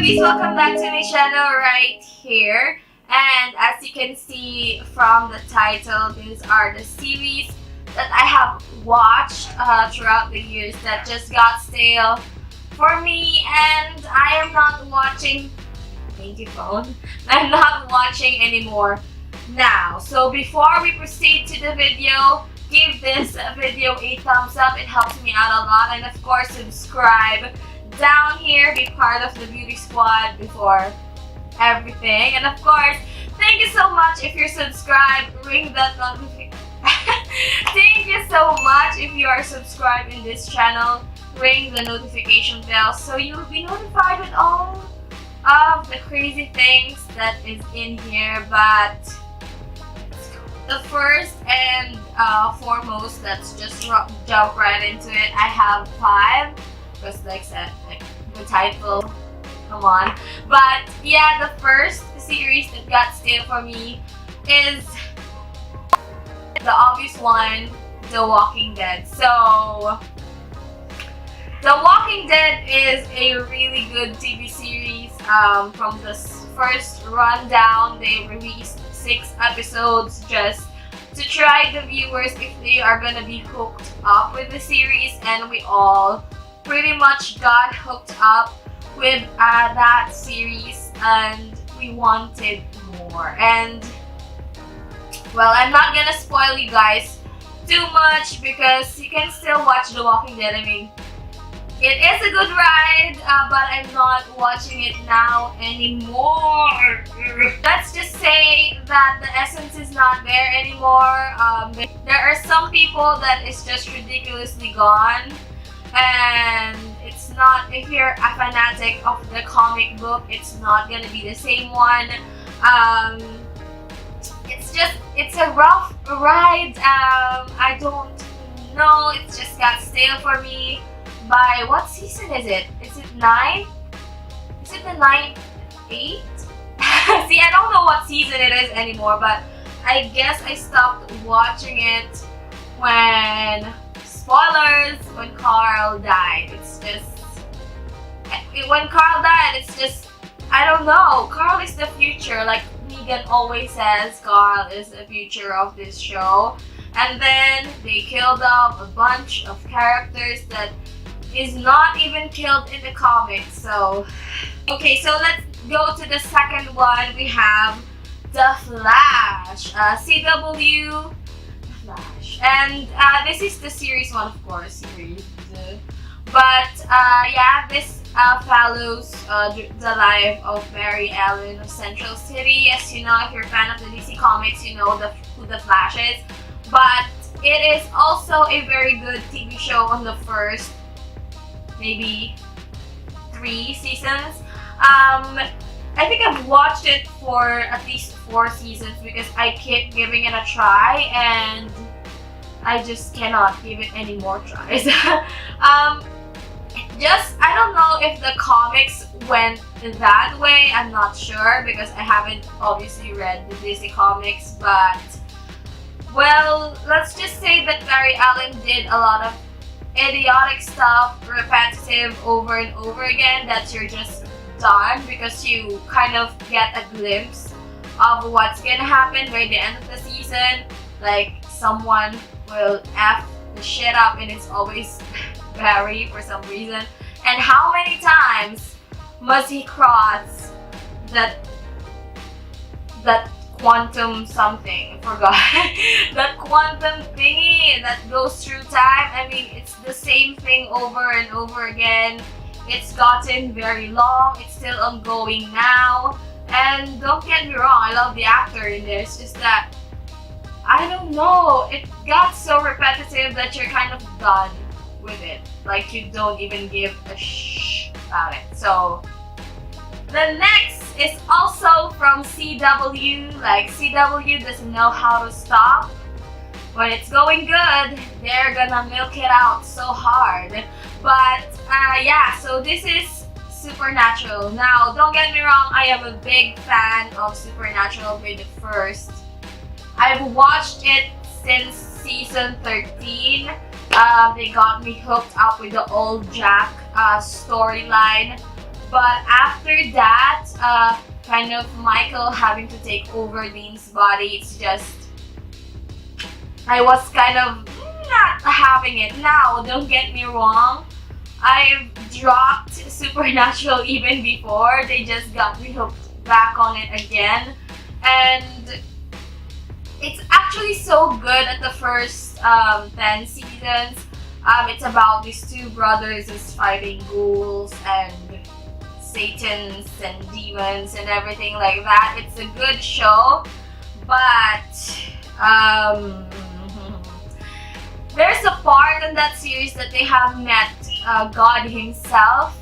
Shoppies, welcome back to my channel right here. And as you can see from the title, these are the series that I have watched throughout the years that just got stale for me, and I am not watching. Thank you, phone. I'm not watching anymore now. So before we proceed to the video, give this video a thumbs up. It helps me out a lot, and of course subscribe down here. Be part of the beauty squad before everything, and of course thank you so much if you're subscribed. Ring that notification. Thank you so much if you are subscribed in this channel. Ring the notification bell so you'll be notified with all of the crazy things that is in here. But the first and foremost, let's just jump right into it. I have 5 because like I said, like the title, come on. But yeah, the first series that got stale for me is the obvious one, The Walking Dead. So The Walking Dead is a really good TV series. From the first rundown, they released 6 episodes just to try the viewers if they are gonna be hooked up with the series, and we all pretty much got hooked up with that series, and we wanted more. And well, I'm not gonna spoil you guys too much because you can still watch The Walking Dead. I mean, it is a good ride, but I'm not watching it now anymore. Let's just say that the essence is not there anymore. There are some people that is just ridiculously gone, and it's not, if you're a fanatic of the comic book, it's not gonna be the same one. It's a rough ride. I don't know, it just got stale for me. By what season is it? Is it 9? Is it the 9th, 8th? See, I don't know what season it is anymore, but I guess I stopped watching it when, spoilers, when Carl died. It's just, when Carl died, it's just, I don't know. Carl is the future. Like Megan always says, Carl is the future of this show. And then they killed off a bunch of characters that is not even killed in the comics. So okay, so let's go to the second one. We have The Flash, CW Flash, and this is the series 1, of course, series. But yeah, this follows the life of Mary Ellen of Central City. As you know, if you're a fan of the DC Comics, you know who the Flash is. But it is also a very good TV show on the first maybe 3 seasons. I think I've watched it for at least 4 seasons because I keep giving it a try, and I just cannot give it any more tries. I don't know if the comics went that way. I'm not sure because I haven't obviously read the DC Comics, but well, let's just say that Mary Ellen did a lot of idiotic stuff, repetitive over and over again, that you're just done because you kind of get a glimpse of what's gonna happen by the end of the season. Like someone will F the shit up, and it's always Barry for some reason. And how many times must he cross that quantum something, I forgot. That quantum thingy that goes through time. I mean, it's the same thing over and over again. It's gotten very long. It's still ongoing now. And don't get me wrong, I love the actor in there. It's just that, I don't know, it got so repetitive that you're kind of done with it. Like you don't even give a shh about it. So the next is also from CW. Like CW doesn't know how to stop. When it's going good, they're gonna milk it out so hard. But yeah, so this is Supernatural. Now, don't get me wrong, I am a big fan of Supernatural with the first. I've watched it since season 13. They got me hooked up with the old Jack storyline. But after that, kind of Michael having to take over Dean's body, it's just, I was kind of not having it. Now, don't get me wrong, I've dropped Supernatural even before. They just got me hooked back on it again. And it's actually so good at the first 10 seasons. It's about these two brothers who's fighting ghouls and Satans and demons and everything like that. It's a good show, but there's a part in that series that they have met God himself,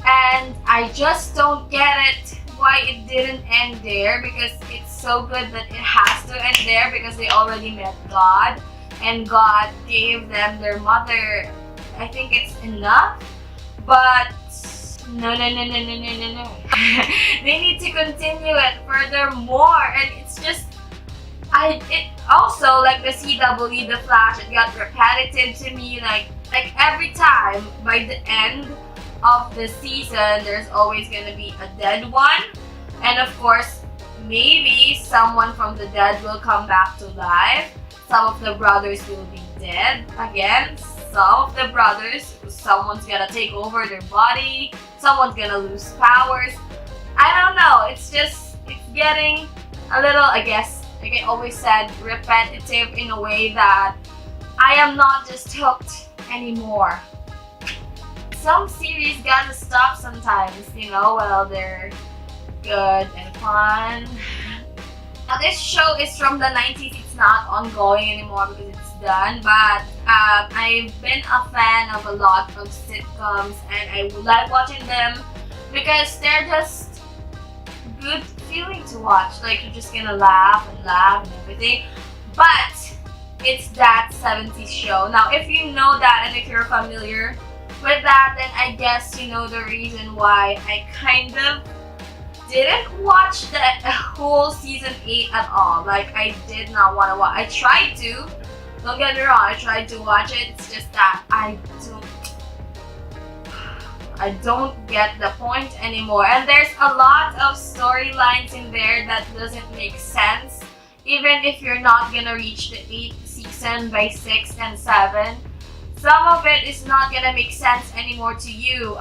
and I just don't get it why it didn't end there, because it's so good that it has to end there, because they already met God and God gave them their mother. I think it's enough, but no. They need to continue it furthermore, and it's just, it also, like the CW, the Flash, it got repetitive to me. Like every time by the end of the season, there's always gonna be a dead one, and of course, maybe someone from the dead will come back to life. Some of the brothers will be dead again. Some of the brothers, someone's gonna take over their body. Someone's gonna lose powers. I don't know. It's getting a little, I guess, like I always said, repetitive in a way that I am not just hooked anymore. Some series gotta stop sometimes, you know, while they're good and fun. Now this show is from the 90s. It's not ongoing anymore because it's done, but I've been a fan of a lot of sitcoms, and I would like watching them because they're just good feeling to watch. Like, you're just gonna laugh and everything. But it's that 70s show. Now, if you know that and if you're familiar with that, then I guess you know the reason why I kind of didn't watch the whole season 8 at all. Like, I did not want to watch. I tried to. Don't get me wrong. I tried to watch it. It's just that I don't get the point anymore. And there's a lot of storylines in there that doesn't make sense. Even if you're not gonna reach the 8th season by 6 and 7, some of it is not gonna make sense anymore to you.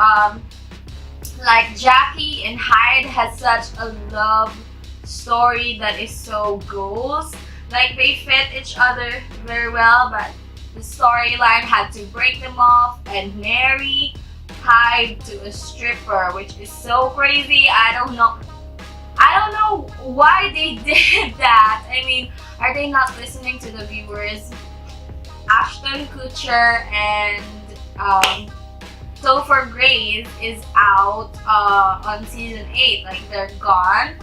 Like Jackie and Hyde has such a love story that is so goals. Like, they fit each other very well, but the storyline had to break them off and marry Hyde to a stripper, which is so crazy. I don't know why they did that. I mean, are they not listening to the viewers? Ashton Kutcher and Topher Grace is out on season 8. Like, they're gone.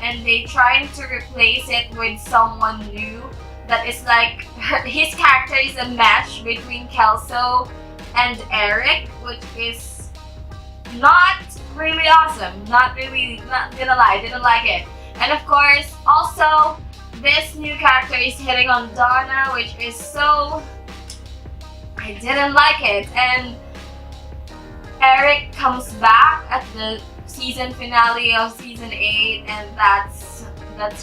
And they trying to replace it with someone new that is like, his character is a match between Kelso and Eric, which is not really awesome. Not gonna lie, didn't like it. And of course, also, this new character is hitting on Donna, which is so, I didn't like it. And Eric comes back at the season finale of season 8, and that's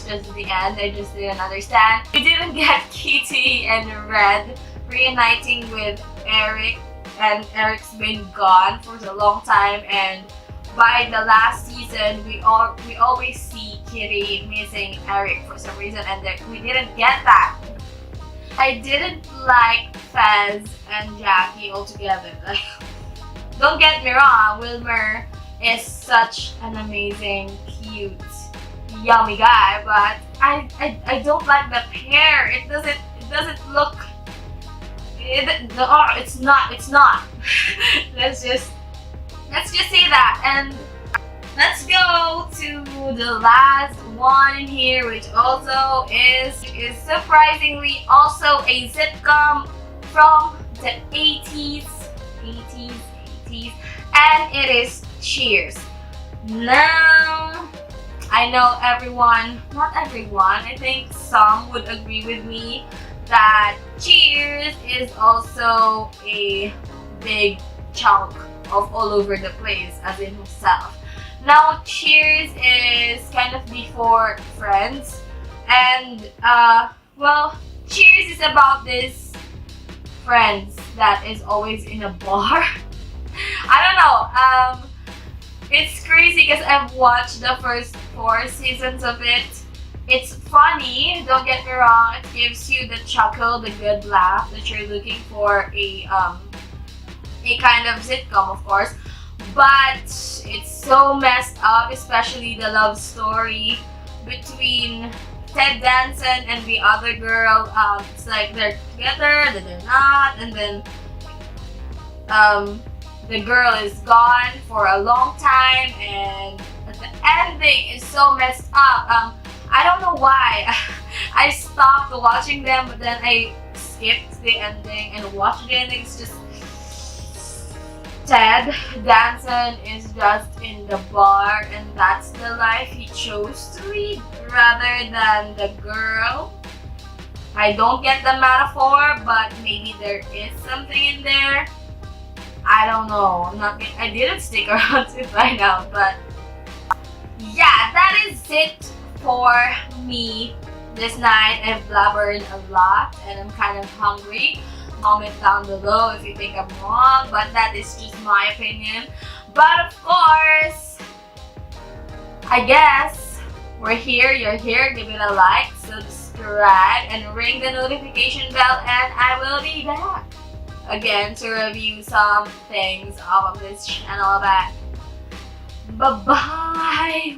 just the end. I just didn't understand. We didn't get Kitty and Red reuniting with Eric, and Eric's been gone for a long time, and by the last season we always see Kitty missing Eric for some reason, and we didn't get that. I didn't like Fez and Jackie altogether. Don't get me wrong, Wilmer is such an amazing, cute, yummy guy, but I don't like the pair. It doesn't look. It's not. let's just say that, and let's go to the last one here, which also is surprisingly also a sitcom from the 80s, and it is Cheers. Now, I know not everyone, I think some would agree with me that Cheers is also a big chunk of all over the place, as in himself. Now, Cheers is kind of before Friends, and well, Cheers is about this Friends that is always in a bar. I don't know. It's crazy because I've watched the first 4 seasons of it. It's funny, don't get me wrong. It gives you the chuckle, the good laugh that you're looking for a kind of sitcom, of course. But it's so messed up, especially the love story between Ted Danson and the other girl. It's like they're together, then they're not, and then the girl is gone for a long time, and the ending is so messed up. I don't know why. I stopped watching them, but then I skipped the ending and watched the ending. It's just Ted Danson is just in the bar, and that's the life he chose to lead rather than the girl. I don't get the metaphor, but maybe there is something in there. I don't know. I didn't stick around to find out, but yeah, that is it for me this night. I've blabbered a lot and I'm kind of hungry. Comment down below if you think I'm wrong, but that is just my opinion. But of course, I guess we're here, you're here. Give it a like, subscribe, and ring the notification bell, and I will be back again to review some things off of this channel. Bye bye.